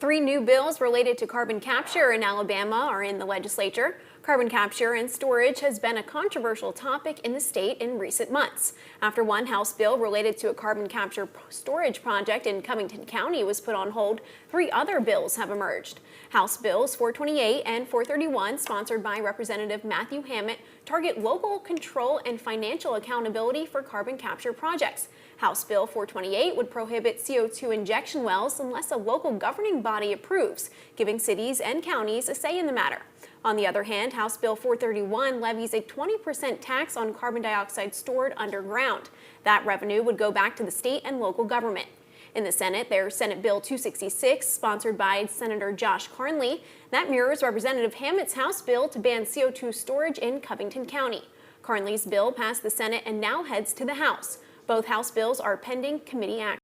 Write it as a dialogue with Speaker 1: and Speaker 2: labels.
Speaker 1: Three new bills related to carbon capture in Alabama are in the legislature. Carbon capture and storage has been a controversial topic in the state in recent months. After one House bill related to a carbon capture storage project in Covington County was put on hold, three other bills have emerged. House Bills 428 and 431, sponsored by Representative Matthew Hammett, target local control and financial accountability for carbon capture projects. House Bill 428 would prohibit CO2 injection wells unless a local governing body approves, giving cities and counties a say in the matter. On the other hand, House Bill 431 levies a 20% tax on carbon dioxide stored underground. That revenue would go back to the state and local government. In the Senate, there's Senate Bill 266, sponsored by Senator Josh Carnley. That mirrors Representative Hammett's House bill to ban CO2 storage in Covington County. Carnley's bill passed the Senate and now heads to the House. Both House bills are pending committee action.